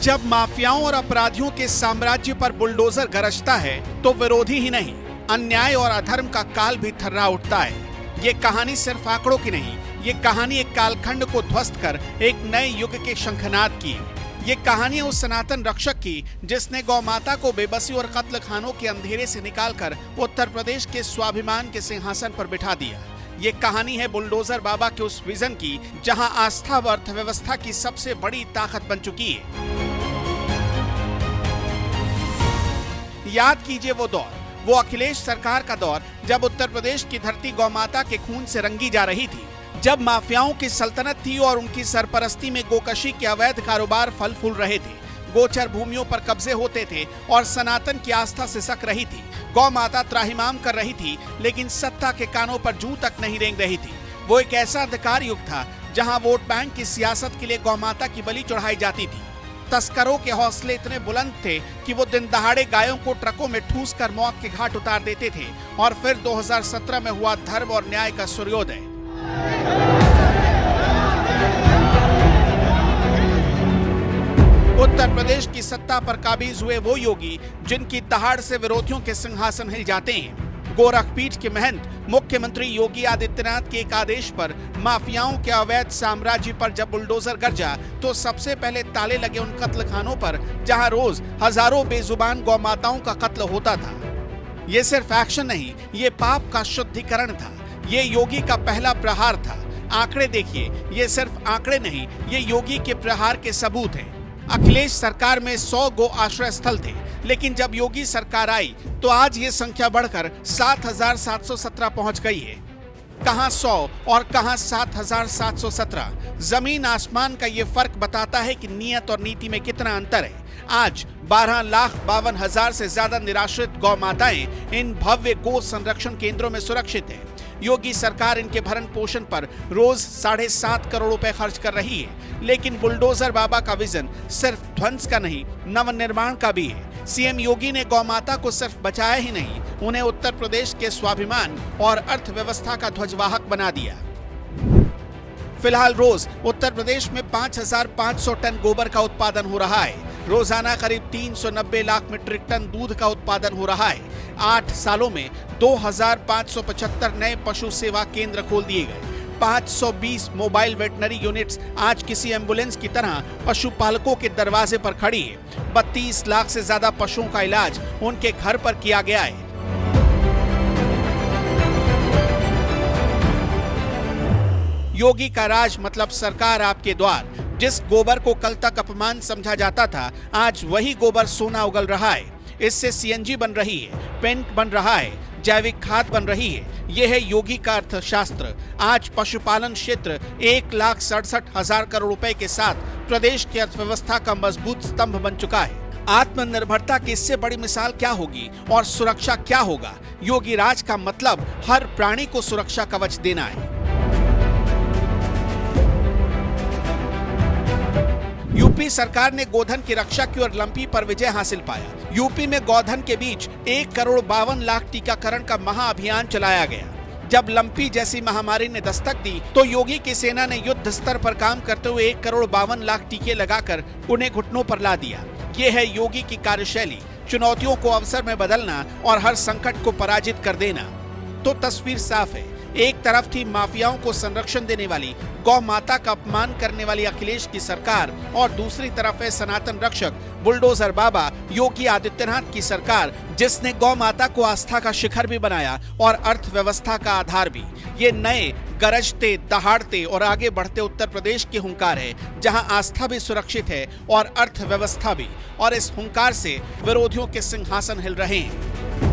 जब माफियाओं और अपराधियों के साम्राज्य पर बुलडोजर गरजता है तो विरोधी ही नहीं, अन्याय और अधर्म का काल भी थर्रा उठता है। ये कहानी सिर्फ आंकड़ों की नहीं, ये कहानी एक कालखंड को ध्वस्त कर एक नए युग के शंखनाद की। ये कहानी उस सनातन रक्षक की जिसने गौ माता को बेबसी और कत्ल खानों के अंधेरे से निकालकर उत्तर प्रदेश के स्वाभिमान के सिंहासन पर बिठा दिया। ये कहानी है बुलडोजर बाबा के उस विजन की जहां आस्था व अर्थव्यवस्था की सबसे बड़ी ताकत बन चुकी है। याद कीजिए वो दौर, वो अखिलेश सरकार का दौर जब उत्तर प्रदेश की धरती गौ माता के खून से रंगी जा रही थी, जब माफियाओं की सल्तनत थी और उनकी सरपरस्ती में गोकशी के अवैध कारोबार फल फूल रहे थे, गोचर भूमियों पर कब्जे होते थे और सनातन की आस्था सिसक रही थी। गौ माता त्राहिमाम कर रही थी, लेकिन सत्ता के कानों पर जूं तक नहीं रेंग रही थी। वो एक ऐसा अंधकार युग था जहां वोट बैंक की सियासत के लिए गौ माता की बलि चढ़ाई जाती थी। तस्करों के हौसले इतने बुलंद थे कि वो दिन दहाड़े गायों को ट्रकों में ठूस कर मौत के घाट उतार देते थे। और फिर 2017 में हुआ धर्म और न्याय का सूर्योदय। उत्तर प्रदेश की सत्ता पर काबिज हुए वो योगी जिनकी दहाड़ से विरोधियों के सिंहासन हिल जाते हैं। गोरखपीठ के महंत मुख्यमंत्री योगी आदित्यनाथ के एक आदेश पर माफियाओं के अवैध साम्राज्य पर जब बुलडोजर गरजा तो सबसे पहले ताले लगे उन कत्लखानों पर जहां रोज हजारों बेजुबान गौ माताओं का कत्ल होता था। ये सिर्फ एक्शन नहीं, ये पाप का शुद्धिकरण था। ये योगी का पहला प्रहार था। आंकड़े देखिए, ये सिर्फ आंकड़े नहीं, ये योगी के प्रहार के सबूत हैं। अखिलेश सरकार में 100 गो आश्रय स्थल थे, लेकिन जब योगी सरकार आई तो आज ये संख्या बढ़कर 7,717 पहुंच गई है। कहां 100 और कहां 7,717। जमीन आसमान का ये फर्क बताता है कि नियत और नीति में कितना अंतर है। आज 12,52,000 से ज्यादा निराश्रित गौ माताएं इन भव्य गो संरक्षण केंद्रों में सुरक्षित है। योगी सरकार इनके भरण पोषण पर रोज 7.5 करोड़ रुपए खर्च कर रही है, लेकिन बुलडोजर बाबा का विजन सिर्फ ध्वंस का नहीं, नवनिर्माण का भी है। सीएम योगी ने गौ माता को सिर्फ बचाया ही नहीं, उन्हें उत्तर प्रदेश के स्वाभिमान और अर्थव्यवस्था का ध्वजवाहक बना दिया। फिलहाल रोज उत्तर प्रदेश में 5,500 टन गोबर का उत्पादन हो रहा है। रोजाना करीब 390 लाख मीट्रिक टन दूध का उत्पादन हो रहा है। 8 सालों में 2,575 नए पशु सेवा केंद्र खोल दिए गए। 520 मोबाइल वेटनरी यूनिट्स आज किसी एम्बुलेंस की तरह पशुपालकों के दरवाजे पर खड़ी है। 32 लाख से ज्यादा पशुओं का इलाज उनके घर पर किया गया है। योगी का राज मतलब सरकार आपके द्वार। जिस गोबर को कल तक अपमान समझा जाता था, आज वही गोबर सोना उगल रहा है। इससे सीएनजी बन रही है, पेंट बन रहा है, जैविक खाद बन रही है। यह है योगी का अर्थशास्त्र। आज पशुपालन क्षेत्र 1,67,000 करोड़ रुपए के साथ प्रदेश की अर्थव्यवस्था का मजबूत स्तंभ बन चुका है। आत्मनिर्भरता की इससे बड़ी मिसाल क्या होगी और सुरक्षा क्या होगा? योगी राज का मतलब हर प्राणी को सुरक्षा कवच देना है। यूपी सरकार ने गोधन की रक्षा की और लंपी पर विजय हासिल पाया। यूपी में गोधन के बीच 1,52,00,000 टीकाकरण का महाअभियान चलाया गया। जब लंपी जैसी महामारी ने दस्तक दी तो योगी की सेना ने युद्ध स्तर पर काम करते हुए 1,52,00,000 टीके लगाकर उन्हें घुटनों पर ला दिया। ये है योगी की कार्यशैली, चुनौतियों को अवसर में बदलना और हर संकट को पराजित कर देना। तो तस्वीर साफ है, एक तरफ थी माफियाओं को संरक्षण देने वाली, गौ माता का अपमान करने वाली अखिलेश की सरकार और दूसरी तरफ है सनातन रक्षक बुलडोजर बाबा योगी आदित्यनाथ की सरकार, जिसने गौ माता को आस्था का शिखर भी बनाया और अर्थव्यवस्था का आधार भी। ये नए गरजते, दहाड़ते और आगे बढ़ते उत्तर प्रदेश के हुंकार है, जहां आस्था भी सुरक्षित है और अर्थव्यवस्था भी। और इस हुंकार से विरोधियों के सिंहासन हिल रहे हैं।